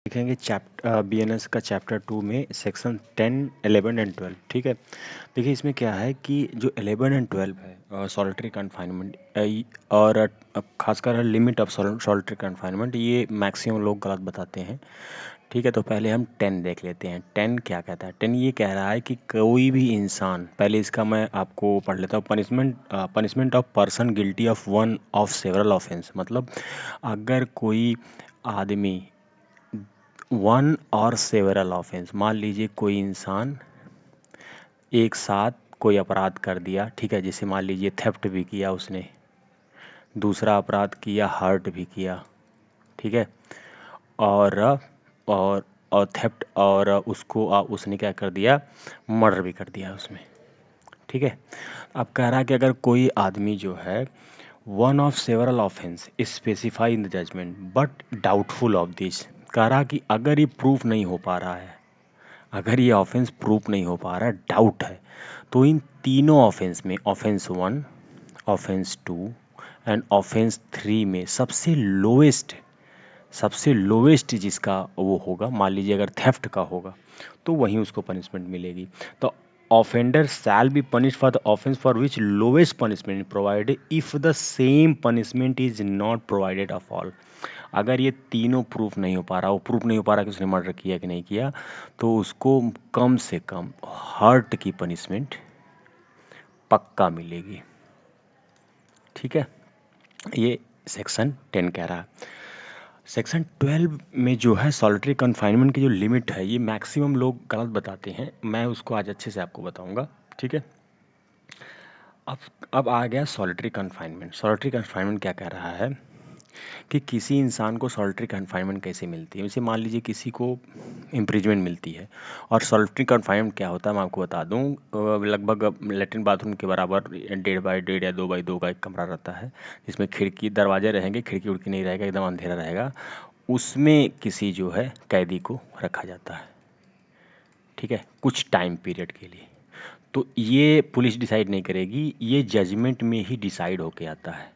देखेंगे बीएनएस का चैप्टर 2 में सेक्शन 10, 11 एंड 12। ठीक है, देखिए इसमें क्या है कि जो 11 एंड 12 है सॉलिटरी कन्फाइनमेंट और खासकर लिमिट ऑफ सॉलिटरी कन्फाइनमेंट, ये मैक्सिमम लोग गलत बताते हैं। ठीक है, तो पहले हम 10 देख लेते हैं। 10 क्या कहता है? 10 ये कह रहा है कि कोई भी इंसान, पहले इसका मैं आपको पढ़ लेता हूँ। Punishment of person guilty of one of several offence, मतलब अगर कोई आदमी वन और सेवरल ऑफेंस, मान लीजिए कोई इंसान एक साथ कोई अपराध कर दिया, ठीक है, जैसे मान लीजिए थेफ्ट भी किया उसने, दूसरा अपराध किया हर्ट भी किया, ठीक है, और और और थेफ्ट और उसने क्या कर दिया, मर्डर भी कर दिया उसमें। ठीक है, अब कह रहा है कि अगर कोई आदमी जो है one of several offence specify in the judgment but doubtful of this, कह रहा कि अगर ये प्रूफ नहीं हो पा रहा है, अगर ये ऑफेंस प्रूफ नहीं हो पा रहा है, डाउट है, तो इन तीनों ऑफेंस में, ऑफेंस 1, ऑफेंस 2 एंड ऑफेंस 3 में सबसे लोवेस्ट जिसका वो होगा, मान लीजिए अगर थेफ्ट का होगा तो वहीं उसको पनिशमेंट मिलेगी। तो offender shall be punish for the offence for which lowest punishment provided if the same punishment is not provided of all. अगर ये तीनों प्रूफ नहीं हो पा रहा, वो प्रूफ नहीं हो पा रहा कि उसने मर्डर किया कि नहीं किया, तो उसको कम से कम हर्ट की पनिशमेंट पक्का मिलेगी। ठीक है, ये सेक्शन 10 कह रहा है। सेक्शन 12 में जो है सॉलिटरी कन्फाइनमेंट की जो लिमिट है, ये मैक्सिमम लोग गलत बताते हैं, मैं उसको आज अच्छे से आपको बताऊंगा। ठीक है, अब अब आ गया सॉलिटरी कन्फाइनमेंट। सॉलिटरी कन्फाइनमेंट क्या कह रहा है कि किसी इंसान को सॉलिटरी कन्फाइनमेंट कैसे मिलती है। जैसे मान लीजिए किसी को इम्प्रिजमेंट मिलती है, और सॉलिटरी कन्फाइनमेंट क्या होता है मैं आपको बता दूं, लगभग लेट्रिन बाथरूम के बराबर 1.5x1.5 या 2x2 का एक कमरा रहता है, जिसमें खिड़की दरवाजे रहेंगे, खिड़की उड़की नहीं रहेगा, एकदम अंधेरा रहेगा। उसमें किसी जो है कैदी को रखा जाता है, ठीक है, कुछ टाइम पीरियड के लिए। तो ये पुलिस डिसाइड नहीं करेगी, ये जजमेंट में ही डिसाइड होके आता है।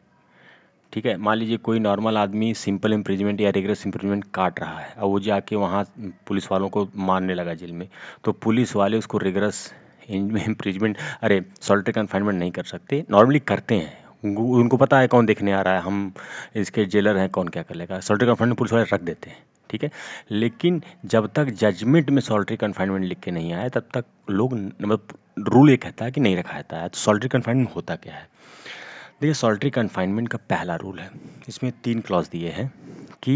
ठीक है, मान लीजिए कोई नॉर्मल आदमी सिंपल इम्प्रिजमेंट या रिगरस इम्प्रिजमेंट काट रहा है और वो जाके वहाँ पुलिस वालों को मारने लगा जेल में, तो पुलिस वाले उसको रिगरस इम्प्रिजमेंट, अरे सॉलिटरी कन्फाइनमेंट नहीं कर सकते। नॉर्मली करते हैं, उनको पता है कौन देखने आ रहा है, हम इसके जेलर हैं, कौन क्या कर लेगा, सॉलिटरी कन्फाइनमेंट पुलिस वाले रख देते हैं। ठीक है, लेकिन जब तक जजमेंट में सॉलिटरी कन्फाइनमेंट लिख के नहीं आया, तब तक लोग, मतलब रूल ये कहता है कि नहीं रखा जाता है। तो सॉलिटरी कन्फाइनमेंट होता क्या है? देखिए, सॉलिटरी कन्फाइनमेंट का पहला रूल है, इसमें 3 क्लॉज दिए हैं कि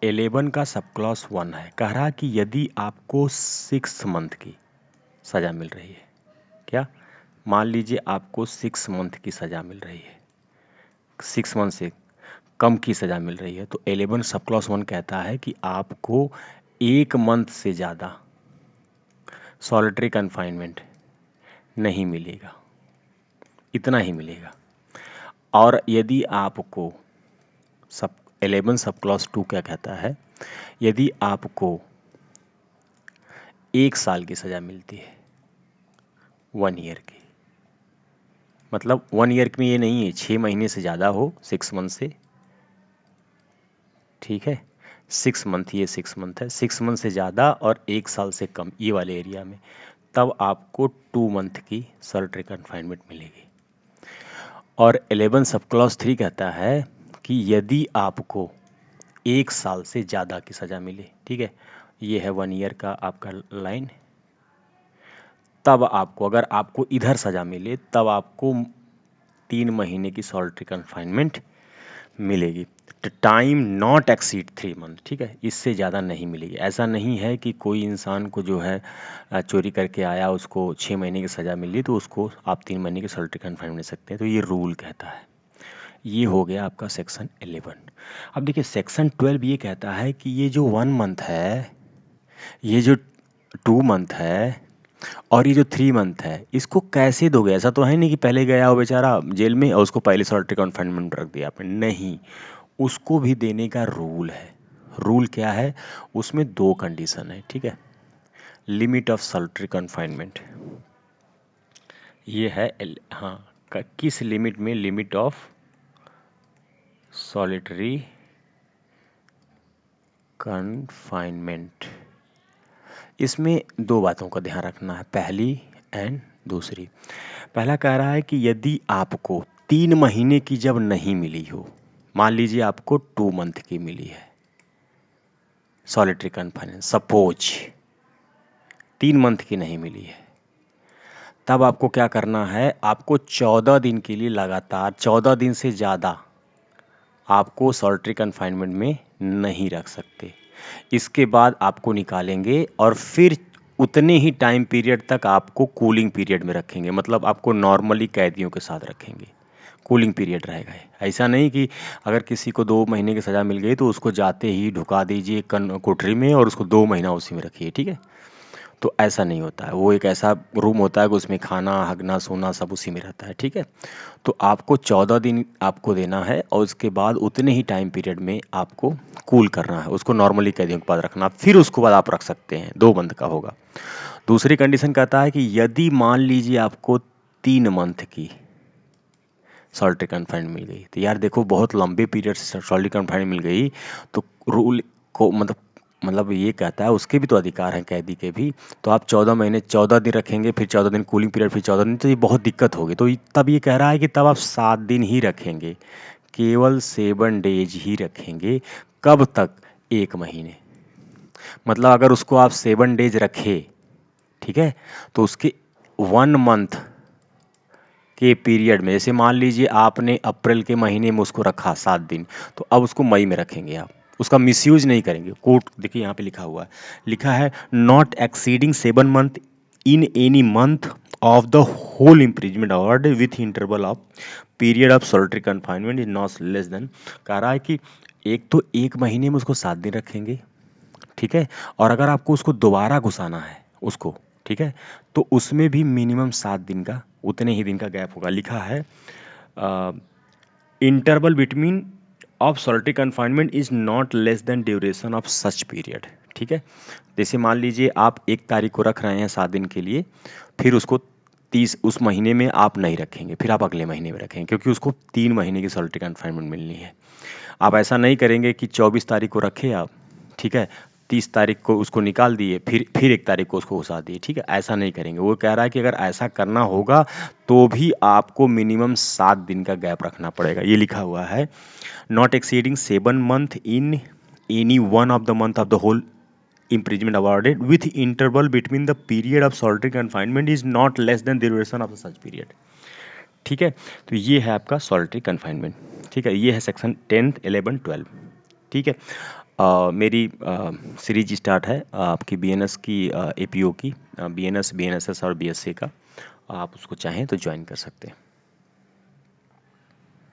11 का सब क्लॉज 1 है, कह रहा कि यदि आपको 6 मंथ की सज़ा मिल रही है, क्या, मान लीजिए आपको 6 मंथ की सज़ा मिल रही है, 6 मंथ से कम की सज़ा मिल रही है, तो 11 सब क्लॉज 1 कहता है कि आपको 1 मंथ से ज़्यादा सॉलिटरी कन्फाइनमेंट नहीं मिलेगा, इतना ही मिलेगा। और यदि आपको सब 11 सब क्लॉज 2 क्या कहता है, यदि आपको 1 साल की सज़ा मिलती है, 1 ईयर की, मतलब 1 ईयर में ये नहीं है 6 महीने से ज़्यादा हो, 6 मंथ से, ठीक है, 6 मंथ, ये 6 मंथ है, 6 मंथ से ज़्यादा और 1 साल से कम, ये वाले एरिया में, तब आपको 2 मंथ की सॉलिटरी कन्फाइनमेंट मिलेगी। और 11 सब क्लॉज 3 कहता है कि यदि आपको 1 साल से ज़्यादा की सज़ा मिले, ठीक है, ये है 1 ईयर का आपका लाइन, तब आपको, अगर आपको इधर सज़ा मिले, तब आपको 3 महीने की सॉलिटरी कन्फाइनमेंट मिलेगी। टाइम नॉट एक्सीड 3 मंथ, ठीक है, इससे ज़्यादा नहीं मिलेगी। ऐसा नहीं है कि कोई इंसान को जो है चोरी करके आया, उसको 6 महीने की सज़ा मिली तो उसको आप 3 महीने की सॉलिटरी कन्फाइनमेंट ले सकते हैं, तो ये रूल कहता है। ये हो गया आपका सेक्शन 11। अब देखिए सेक्शन 12 ये कहता है कि ये जो 1 मंथ है, ये जो 2 मंथ है और ये जो 3 मंथ है, इसको कैसे दोगे? ऐसा तो है नहीं कि पहले गया हो बेचारा जेल में और उसको पहले सॉलिटरी कन्फाइनमेंट रख दिया आपने, नहीं, उसको भी देने का रूल है। रूल क्या है? उसमें 2 कंडीशन है, ठीक है। लिमिट ऑफ सॉलिटरी कन्फाइनमेंट, ये है हाँ, किस लिमिट में? लिमिट ऑफ सॉलिटरी कन्फाइनमेंट, इसमें दो बातों का ध्यान रखना है, पहली एंड दूसरी। पहला कह रहा है कि यदि आपको 3 महीने की जब नहीं मिली हो, मान लीजिए आपको 2 मंथ की मिली है सॉलिटरी कन्फाइनमेंट, सपोज 3 मंथ की नहीं मिली है, तब आपको क्या करना है, आपको 14 दिन के लिए लगातार 14 दिन से ज़्यादा आपको सॉलिटरी कन्फाइनमेंट में नहीं रख सकते। इसके बाद आपको निकालेंगे और फिर उतने ही टाइम पीरियड तक आपको कूलिंग पीरियड में रखेंगे, मतलब आपको नॉर्मली कैदियों के साथ रखेंगे, कूलिंग पीरियड रहेगा। ऐसा नहीं कि अगर किसी को 2 महीने की सज़ा मिल गई तो उसको जाते ही ढुका दीजिए कोठरी में और उसको 2 महीना उसी में रखिए, ठीक है। तो ऐसा नहीं होता है, वो एक ऐसा रूम होता है कि उसमें खाना हगना सोना सब उसी में रहता है, ठीक है। तो आपको 14 दिन आपको देना है और उसके बाद उतने ही टाइम पीरियड में आपको कूल करना है, उसको नॉर्मली कैदियों के पास रखना, फिर उसके बाद आप रख सकते हैं, 2 मंथ का होगा। दूसरी कंडीशन कहता है कि यदि मान लीजिए आपको 3 मंथ की सॉलिटरी कन्फाइनमेंट मिल गई, तो यार देखो बहुत लंबे पीरियड से सॉलिटरी कन्फाइनमेंट मिल गई, तो रूल को मतलब ये कहता है उसके भी तो अधिकार हैं कैदी के भी, तो आप 14 महीने 14 दिन रखेंगे, फिर 14 दिन कूलिंग पीरियड, फिर 14 दिन, तो ये बहुत दिक्कत होगी। तो तब ये कह रहा है कि तब आप 7 दिन ही रखेंगे, केवल 7 डेज ही रखेंगे। कब तक? 1 महीने। मतलब अगर उसको आप 7 डेज रखे, ठीक है, तो उसके 1 मंथ के पीरियड में, जैसे मान लीजिए आपने अप्रैल के महीने में उसको रखा 7 दिन, तो अब उसको मई में रखेंगे आप, उसका मिसयूज नहीं करेंगे। कोर्ट देखिए यहाँ पे लिखा हुआ है, लिखा है not exceeding 7 month in any month of the whole imprisonment award with interval of period of solitary confinement is not less than. कह रहा है कि एक तो 1 महीने में उसको 7 दिन रखेंगे, ठीक है, और अगर आपको उसको दोबारा घुसाना है उसको, ठीक है, तो उसमें भी मिनिमम 7 दिन का, उतने ही दिन का गैप होगा। लिखा है interval between of solitary confinement is not less then duration of such period, ठीक है। जैसे मान लीजिए आप 1 तारीख को रख रहे हैं 7 दिन के लिए, फिर उसको 30 उस महीने में आप नहीं रखेंगे, फिर आप अगले महीने में रखेंगे, क्योंकि उसको 3 महीने की सॉलिटरी कन्फाइनमेंट मिलनी है। आप ऐसा नहीं करेंगे कि 24 तारीख को रखे आप, ठीक है, 30 तारीख को उसको निकाल दिए, फिर 1 तारीख को उसको घुसा दिए, ठीक है, ऐसा नहीं करेंगे। वो कह रहा है कि अगर ऐसा करना होगा तो भी आपको मिनिमम 7 दिन का गैप रखना पड़ेगा। ये लिखा हुआ है not exceeding 7 month in any one of the month of the whole imprisonment awarded with interval between the period of solitary confinement is not less than the duration of such period, ठीक है। तो ये है आपका solitary confinement, ठीक है, ये है सेक्शन 10th 11 12, ठीक है। मेरी सीरीज स्टार्ट है आपकी बीएनएस की, एपीओ की, बीएनएस बीएनएसएस और बीएससी का, आप उसको चाहें तो ज्वाइन कर सकते हैं।